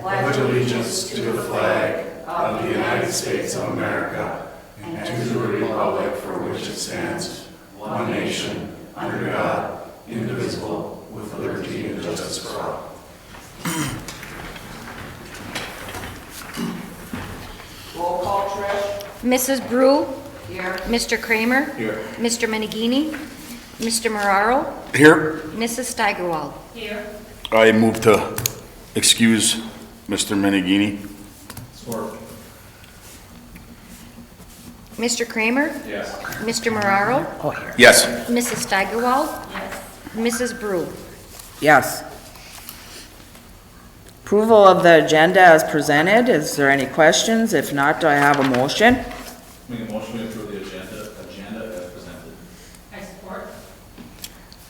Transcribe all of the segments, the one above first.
pledge allegiance to the flag of the United States of America and to the republic for which it stands, one nation, under God, indivisible, with liberty and justice for all. Roll call, Trish. Mrs. Brew? Here. Mr. Kramer? Here. Mr. Menegini? Mr. Marraro? Here. Mrs. Steigerwald? Here. I move to excuse Mr. Menegini. Support. Mr. Kramer? Yes. Mr. Marraro? Yes. Mrs. Steigerwald? Yes. Mrs. Brew? Yes. Approval of the agenda as presented. Is there any questions? If not, do I have a motion? Make a motion to approve the agenda as presented. I support.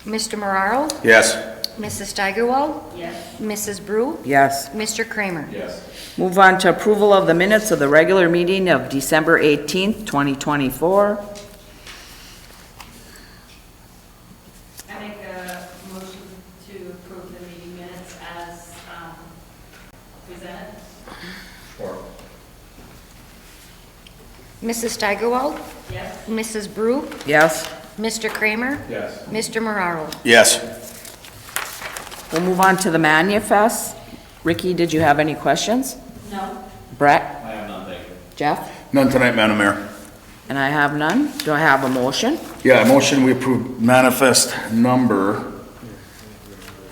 Mr. Marraro? Yes. Mrs. Steigerwald? Yes. Mrs. Brew? Yes. Mr. Kramer? Yes. Move on to approval of the minutes of the regular meeting of December 18th, 2024. I make a motion to approve the meeting minutes as presented. Support. Mrs. Steigerwald? Yes. Mrs. Brew? Yes. Mr. Kramer? Yes. Mr. Marraro? Yes. We'll move on to the manifest. Ricky, did you have any questions? No. Brett? I have none, thank you. Jeff? None tonight, Madam Mayor. And I have none. Do I have a motion? Yeah, I motion we approve manifest number.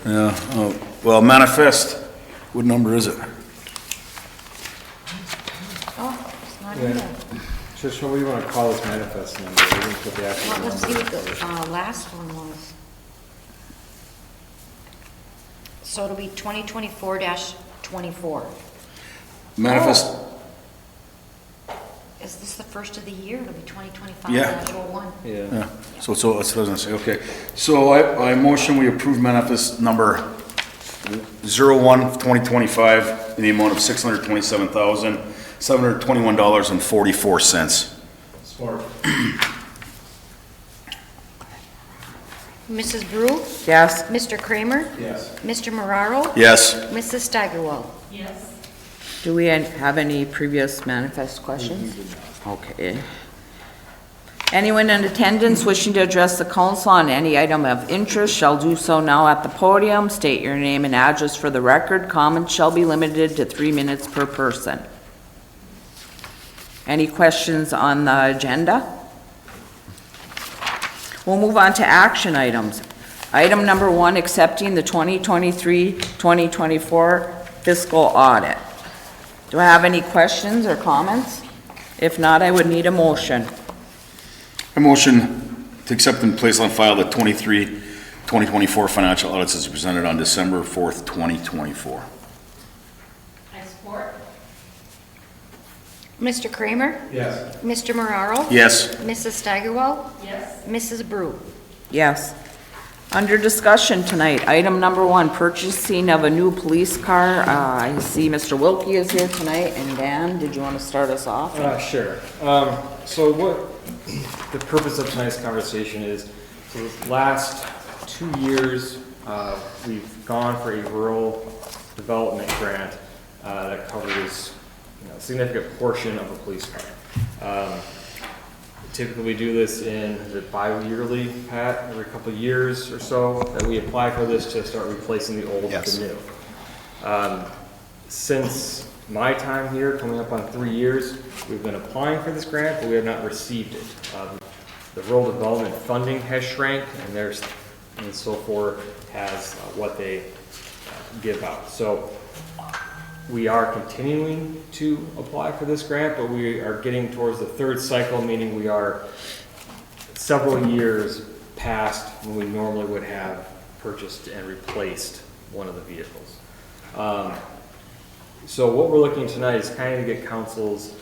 Manifest, what number is it? Oh, it's not in there. Trish, what do you want to call this manifest number? We didn't put the actual Well, let's see number. what the last one was. So it'll be 2024-24. Manifest, Is this the first of the year? It'll be 2025-01. Yeah. yeah, so that's what I was gonna say, okay. So I motion we approve manifest number 01/2025 in the amount of $627,721.44. Support. Mrs. Brew? Yes. Mr. Kramer? Yes. Mr. Marraro? Yes. Mrs. Steigerwald? Yes. Do we have any previous manifest questions? Okay. Anyone in attendance wishing to address the council on any item of interest shall do so now at the podium. State your name and address for the record. Comments shall be limited to 3 minutes per person. Any questions on the agenda? We'll move on to action items. Item number 1, accepting the 2023-2024 fiscal audit. Do I have any questions or comments? If not, I would need a motion. I motion to accept and place on file the 2024 financial audits as presented on December 4th, 2024. I support. Mr. Kramer? Yes. Mr. Marraro? Yes. Mrs. Steigerwald? Yes. Mrs. Brew? Yes. Under discussion tonight, item number 1, purchasing of a new police car. I see Mr. Wilkie is here tonight, and Dan, did you want to start us off? Sure. So what the purpose of tonight's conversation is, for the last 2 years, we've gone for a rural development grant that covers a significant portion of a police car. Typically, we do this in the bi-yearly, Pat, every couple of years or so, that we apply for this to start replacing the old with the new. Since my time here, coming up on 3 years, we've been applying for this grant, but we have not received it. The rural development funding has shrank, and so forth has what they give out. So we are continuing to apply for this grant, but we are getting towards the 3rd cycle, meaning we are several years past when we normally would have purchased and replaced one of the vehicles. So what we're looking tonight is kind of to get council's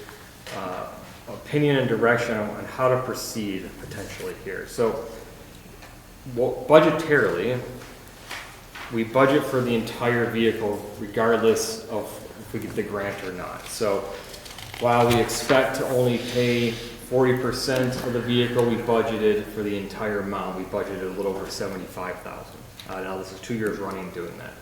opinion and direction on how to proceed potentially here. So budgetarily, we budget for the entire vehicle regardless of if we get the grant or not. So while we expect to only pay 40% of the vehicle, we budgeted for the entire amount. We budgeted a little over $75,000. Now this is 2 years running doing that.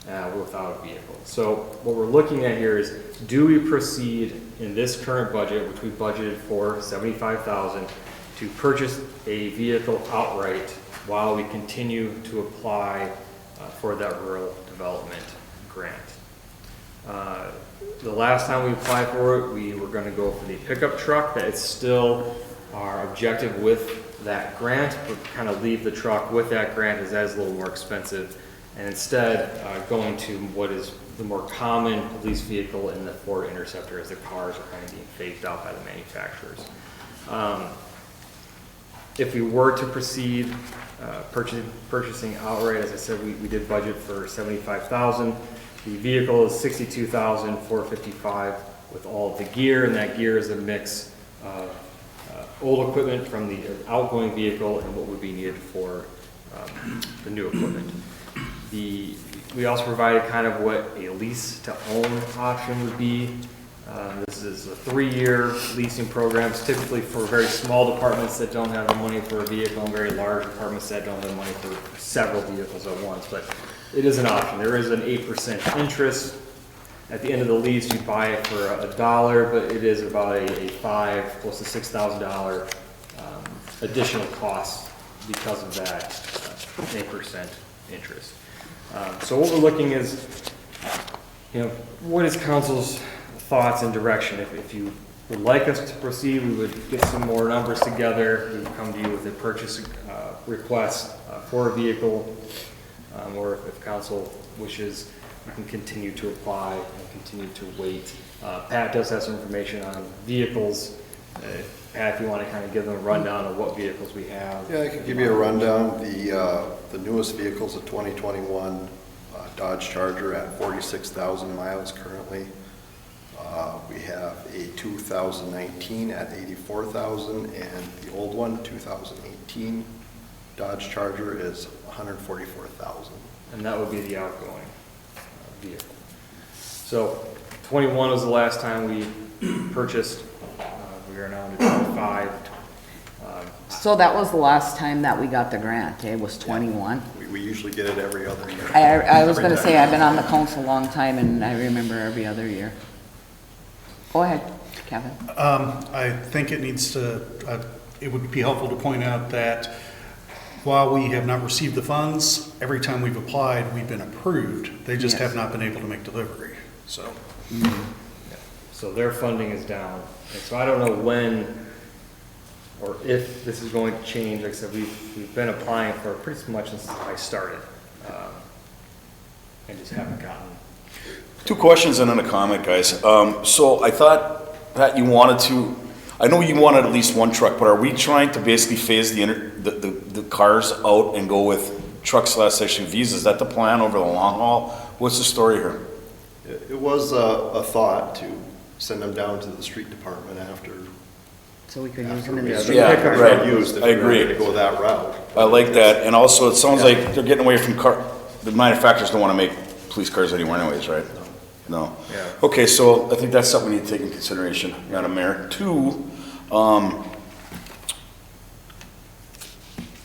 without a vehicle. So what we're looking at here is, do we proceed in this current budget, which we budgeted for $75,000, to purchase a vehicle outright while we continue to apply for that rural development grant? The last time we applied for it, we were gonna go for the pickup truck. That is still our objective with that grant, but kind of leave the truck with that grant as that is a little more expensive. And instead, going to what is the more common police vehicle in the Ford Interceptor, as the cars are kind of being phased out by the manufacturers. If we were to proceed purchasing outright, as I said, we did budget for $75,000. The vehicle is $62,455 with all of the gear, and that gear is a mix of old equipment from the outgoing vehicle and what would be needed for the new equipment. We also provided kind of what a lease-to-own option would be. This is a 3-year leasing program, typically for very small departments that don't have the money for a vehicle, and very large departments that don't have the money for several vehicles at once. But it is an option. There is an 8% interest. At the end of the lease, you buy it for $1, but it is about a $5,000, close to $6,000 additional cost because of that 8% interest. So what we're looking is, what is council's thoughts and direction? If you would like us to proceed, we would get some more numbers together. We would come to you with a purchase request for a vehicle, or if council wishes, we can continue to apply and continue to wait. Pat does have some information on vehicles. Pat, if you want to kind of give them a rundown of what vehicles we have. Yeah, I can give you a rundown. The newest vehicle is a 2021 Dodge Charger at 46,000 miles currently. We have a 2019 at 84,000, and the old one, 2018 Dodge Charger, is 144,000. And that would be the outgoing vehicle. So 21 was the last time we purchased. We are now into 25. So that was the last time that we got the grant, it was 21? We usually get it every other year. I was gonna say, I've been on the council a long time, and I remember every other year. Go ahead, Kevin. I think it needs to, it would be helpful to point out that while we have not received the funds, every time we've applied, we've been approved. They just Yes. have not been able to make delivery, so. So their funding is down. And so I don't know when or if this is going to change. Like I said, we've been applying for pretty much since I started, and just haven't gotten. 2 questions and then a comment, guys. So I thought, Pat, you wanted to, I know you wanted at least one truck, but are we trying to basically phase the cars out and go with trucks/SUVs? Is that the plan over the long haul? What's the story here? It was a thought to send them down to the street department after. So we could use them in the Yeah, street. Yeah, pickups right. are used if I you're agree. going to go that route. I like that, and also it sounds like they're getting away from the manufacturers don't want to make police cars anymore anyways, right? No. Yeah. Okay, so I think that's something we need to take into consideration, Madam Mayor. 2,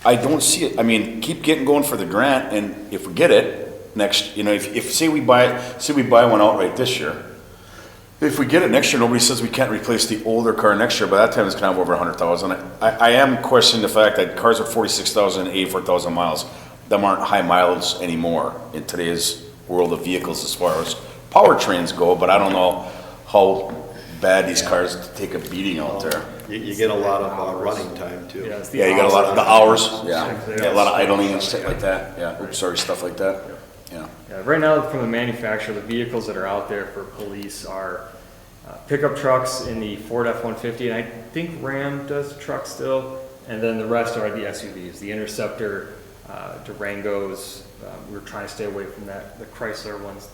I don't see it, I mean, keep going for the grant, and if we get it next, if say we buy one outright this year, if we get it next year, nobody says we can't replace the older car next year. By that time, it's gonna have over 100,000. I am questioning the fact that cars with 46,000, 84,000 miles, them aren't high mileage anymore in today's world of vehicles as far as powertrains go, but I don't know how bad these cars take a beating out there. You get a lot of running time too. Yeah, it's the Yeah, you got a lot of the hours, yeah, Yeah. a lot of idling and stuff like that, yeah, oops, sorry, stuff like that, yeah. Yeah, right now, from the manufacturer, the vehicles that are out there for police are pickup trucks in the Ford F-150, and I think Ram does the truck still, and then the rest are the SUVs, the Interceptor, Durangos. We're trying to stay away from that. The Chrysler ones,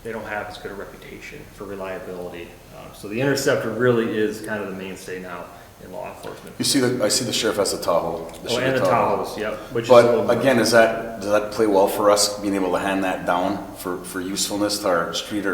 they don't have as good a reputation for reliability. So the Interceptor really is kind of the mainstay now in law enforcement. I see the sheriff has a Tahoe. Oh, and the Tahoes, yep. Which is a little But more- again, does that play well for us, being able to hand that down for usefulness to our street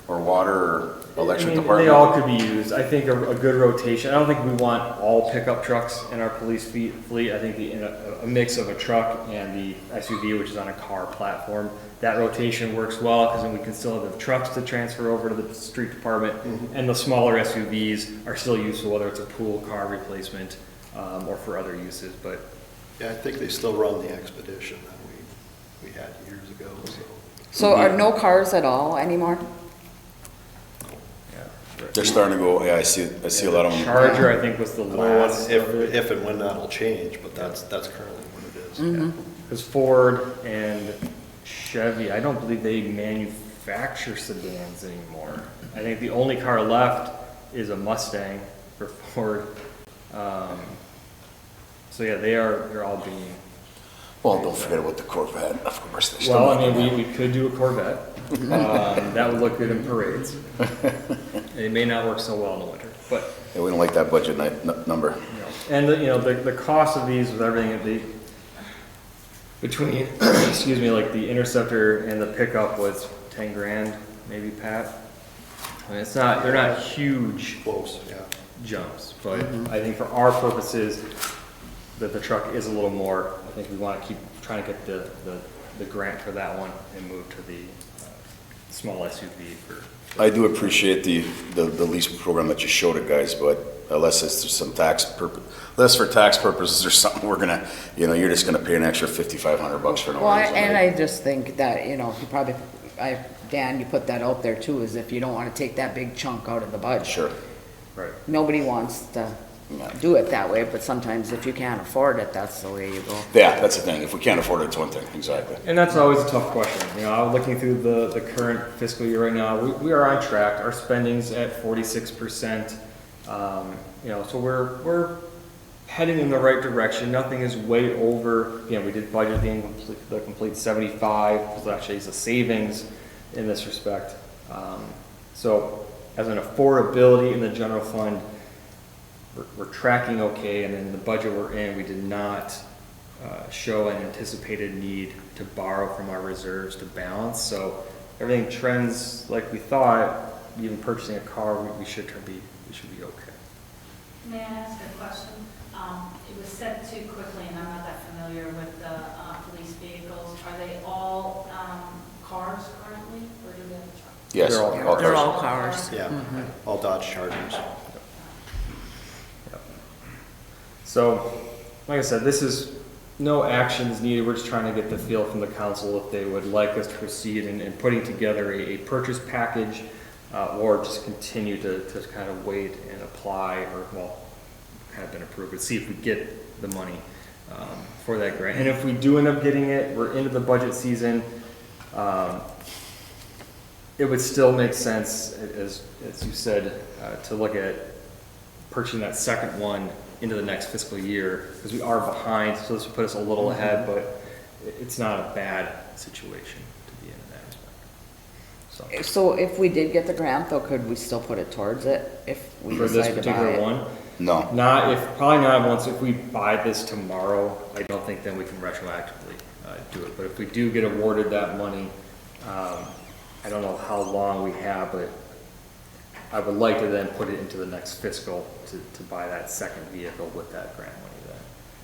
or water or electric I mean, department? they all could be used. I think a good rotation. I don't think we want all pickup trucks in our police fleet. I think a mix of a truck and the SUV, which is on a car platform, that rotation works well because then we can still have the trucks to transfer over to the street department, and the smaller SUVs are still useful, whether it's a pool car replacement or for other uses. But Yeah, I think they still run the Expedition that we had years ago, so. So are no cars at all anymore? They're starting to go, yeah, I see a lot of them. Charger, I think, was the lowest. If and when that'll change, but that's currently what it is. Because Ford and Chevy, I don't believe they manufacture sedans anymore. I think the only car left is a Mustang for Ford. So yeah, they're all being, Well, don't forget about the Corvette, of course. They still well, I make mean, them. we could do a Corvette. That would look good in parades. It may not work so well in the winter, but, Yeah, we don't like that budget number. you know, and the cost of these with everything, between, excuse me, like the Interceptor and the pickup was 10 grand, maybe, Pat? I mean, they're not huge Close, yeah. jumps, but I think for our purposes, that the truck is a little more, I think we want to keep trying to get the grant for that one and move to the small SUV for. I do appreciate the lease program that you showed it, guys, but unless it's some unless for tax purposes or something, we're gonna, you're just gonna pay an extra $5,500 for no Well, reason. and right? I just think that, you probably, Dan, you put that out there too, is if you don't want to take that big chunk out of the budget. Sure. Right. Nobody wants to do it that way, but sometimes if you can't afford it, that's the way you go. Yeah, that's the thing. If we can't afford it, it's one thing, exactly. And that's always a tough question. I'm looking through the current fiscal year right now. We are on track. Our spending's at 46%. So we're heading in the right direction. Nothing is way over. We did budget the complete 75. It actually is a savings in this respect. So as an affordability in the general fund, we're tracking okay, and in the budget we're in, we did not show an anticipated need to borrow from our reserves to balance. So everything trends like we thought. Even purchasing a car, we should be okay. May I ask a question? It was said too quickly, and I'm not that familiar with the police vehicles. Are they all cars currently, or do they have a truck? Yes, They're all all They're cars. all cars. Yeah, all Dodge Chargers. So, like I said, this is no actions needed. We're just trying to get the feel from the council if they would like us to proceed in putting together a purchase package, or just continue to kind of wait and apply, or, well, kind of been approved, but see if we get the money for that grant. And if we do end up getting it, we're into the budget season. It would still make sense, as you said, to look at purchasing that second one into the next fiscal year, because we are behind, so this would put us a little ahead, but it's not a bad situation to be in that respect. So if we did get the grant though, could we still put it towards it if we For this decide to buy particular it? one, No. probably not if we buy this tomorrow, I don't think then we can retroactively do it. But if we do get awarded that money, I don't know how long we have, but I would like to then put it into the next fiscal to buy that second vehicle with that grant money then.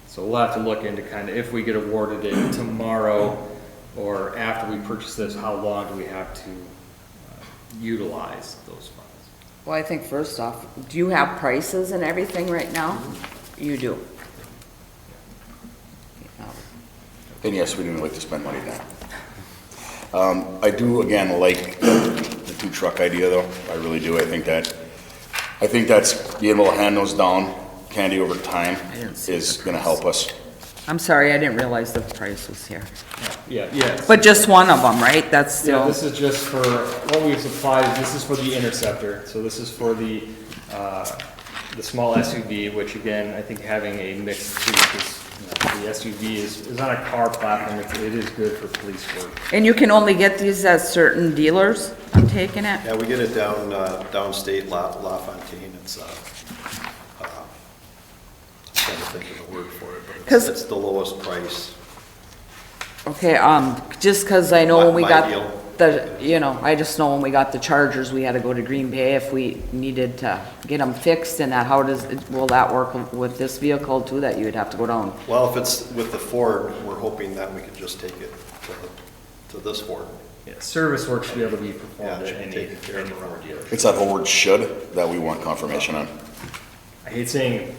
So we'll have to look into kind of, if we get awarded it tomorrow or after we purchase this, how long do we have to utilize those funds? Well, I think first off, do you have prices and everything right now? You do. And yes, we do like to spend money then. I do, again, like the two truck idea though. I really do. I think that's being able to hand those down, Candy, over time didn't see is the gonna help us. I'm sorry, I didn't realize the price was here. Yeah. But just one of them, right? That's Yeah, still, this is just for, what we've supplied, this is for the Interceptor, so this is for the small SUV, which again, I think having a mix too, because the SUV is on a car platform, it is good for police work. and you can only get these at certain dealers, I'm taking it? Yeah, we get it downstate LaFontaine. It's, trying to think of the word for it, but 'Cause- it's the lowest price. Okay, just 'cause I know when we My got deal. I just know when we got the Chargers, we had to go to Green Bay if we needed to get them fixed, and that, will that work with this vehicle too, that you would have to go down? Well, if it's with the Ford, we're hoping that we could just take it to this Ford. Yeah, service work should be able to be performed Yeah, it at should be any taken care of Ford around here. dealership. It's that whole word should that we want confirmation on. I hate saying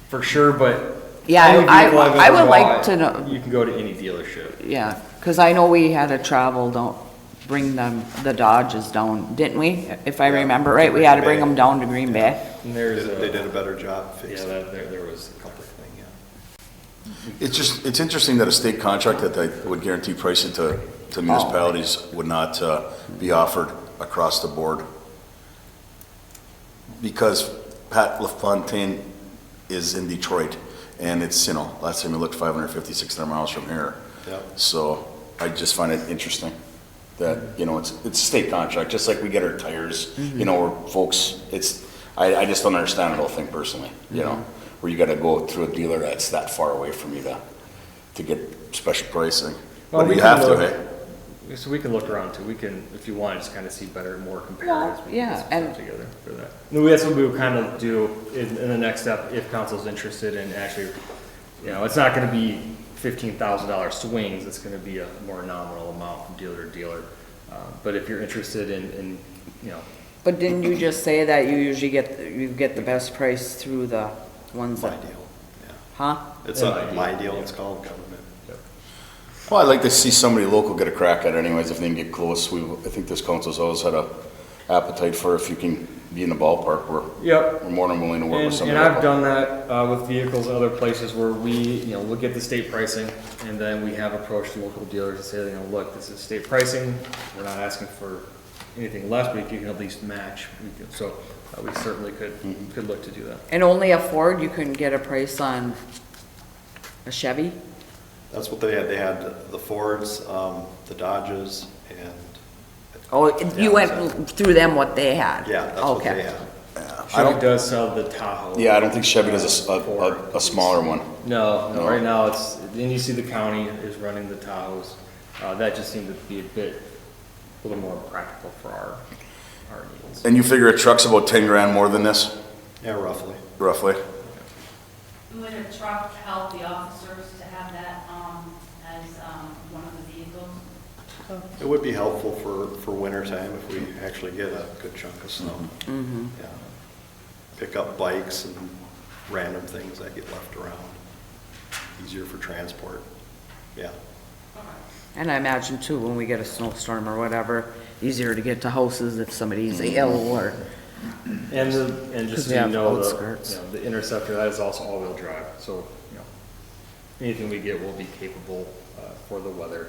for sure, but Yeah, any vehicle I've I ever would like bought, to know, You can go to any dealership. yeah, because I know we had to travel, bring the Dodges down, didn't we? If I Yeah, remember right, we had to bring Green Bay. them down to Green Bay. And They there's they did a better job yeah, fixing it. there was a couple of things, yeah. It's interesting that a state contract that would guarantee pricing to municipalities would not be offered across the board. Because Pat LaFontaine is in Detroit, and it's, last time we looked 550, 600 miles from here. Yep. So I just find it interesting that, it's a state contract, just like we get our tires, where folks, I just don't understand the whole thing personally, where you gotta go through a dealer that's that far away from you to get special pricing. Well, But we you can have to, look- hey? So we can look around too. We can, if you want, just kind of see better, more comparatives. We can yeah, get some and- stuff together for that. And that's what we will kind of do in the next step, if council's interested in actually, it's not gonna be $15,000 swings, it's gonna be a more nominal amount from dealer to dealer. But if you're interested in, But didn't you just say that you usually get the best price through the ones My that, deal, yeah. huh? It's Yeah. my deal, it's called government. Well, I'd like to see somebody local get a crack at it anyways, if they can get close. I think this council's always had a appetite for if you can be in the ballpark, Yep. we're more than willing to work with And somebody. I've local. done that with vehicles other places where we, look at the state pricing, and then we have approached local dealers and say, look, this is state pricing, we're not asking for anything less, but if you can at least match, so we certainly could look to do that. And only a Ford, you couldn't get a price on a Chevy? That's what they had. They had the Fords, the Dodges, and, Oh, Yeah, you went through them what they had? yeah, that's what they Okay. had. Chevy does sell the Tahoe. Yeah, I don't think Chevy does Ford. a smaller one. No, No. right now then you see the county is running the Tahoes. That just seemed to be a little more practical for our needs. And you figure a truck's about 10 grand more than this, Yeah, roughly. roughly? Would a truck help the officers to have that as one of the vehicles? It would be helpful for winter time if we actually get a good chunk of snow. Yeah. Pick up bikes and random things that get left around. Easier for transport. Yeah. And I imagine too, when we get a snowstorm or whatever, easier to get to houses if somebody's ill or, And just 'Cause so we you have know, outskirts. the Interceptor, that is also all-wheel drive, so, anything we get will be capable for the weather.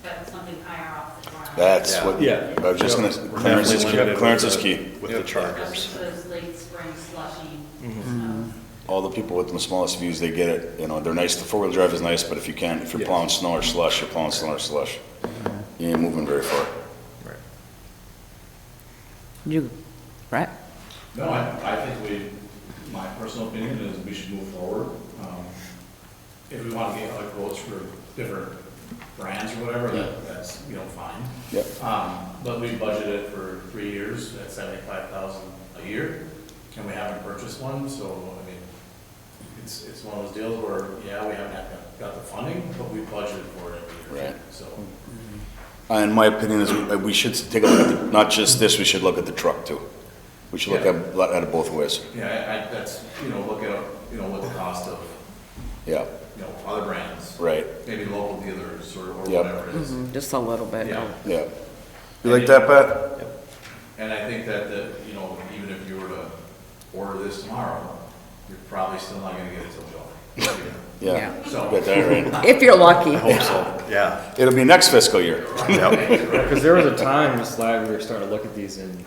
But something higher off the ground. That's Yeah. what, Yeah. I was just gonna, Yep. clearance is Definitely key, limited clearance with is the- key. With the Yep. Chargers. Especially for those late spring slushy Mm-hmm. snows. All the people with the smallest views, they get it, they're nice, the four-wheel drive is nice, but if you're Yeah. plowing snow or slush, you're plowing snow or slush. You ain't moving very far. Right. you, right? No, I think my personal opinion is we should move forward. If we want to get other quotes for different brands or whatever, that's, fine. Yep. But we budgeted for 3 years at $75,000 a year, and we haven't purchased one, so, it's one of those deals where, we haven't got the funding, but we budgeted for it every year. Right. So, And my opinion is we should take a look at, not just this, we should look at the truck too. We should look at it both ways. that's, look at, what the cost of, Yeah, other brands, right, maybe local dealers or Yep. whatever it is. Just a little bit. Yeah. yeah. You like that, Pat? And I think that, even if you were to order this tomorrow, you're probably still not gonna get it till July. Yeah. So, Got that right. If you're lucky. Hope so, yeah. It'll be next fiscal year. Because there was a time, just like, we were starting to look at these and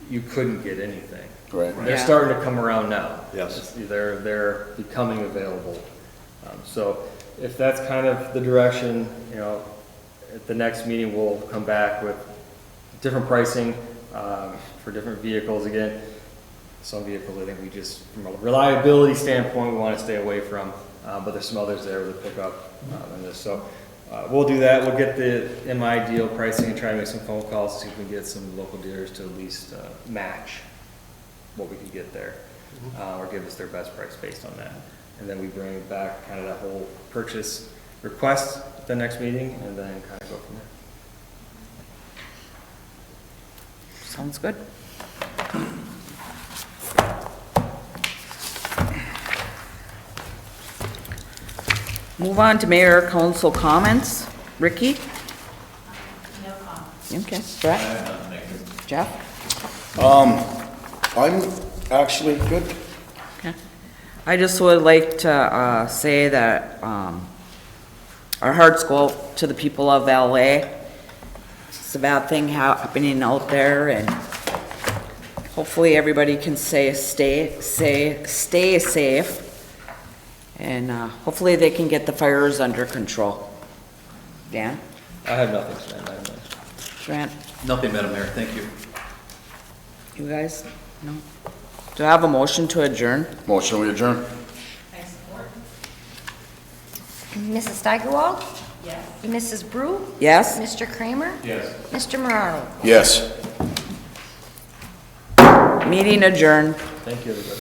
you couldn't get anything. Right. They're Yeah. starting to come around now. Yes. They're becoming available. So if that's kind of the direction, at the next meeting, we'll come back with different pricing for different vehicles. Again, some vehicles I think we just, from a reliability standpoint, we want to stay away from, but there's some others there with pickup and this. So we'll do that. We'll get the MI deal pricing and try to make some phone calls to see if we can get some local dealers to at least match what we can get there, or give us their best price based on that. And then we bring back kind of that whole purchase request at the next meeting, and then kind of go from there. Sounds good. Move on to mayor council comments. Ricky? No comment. Okay. Brett? Jeff? I'm actually good. Okay. I just would like to say that our hearts go out to the people of LA. It's a bad thing happening out there, and hopefully everybody can stay safe. And hopefully they can get the fires under control. Dan? I have nothing to say, Madam Mayor. Grant? Nothing, Madam Mayor, thank you. You guys? No? Do I have a motion to adjourn? Motion, we adjourn. I support. Mrs. Steigerwald? Yes. Mrs. Brew? Yes? Mr. Kramer? Yes. Mr. Moraro? Yes. Meeting adjourned. Thank you, everybody.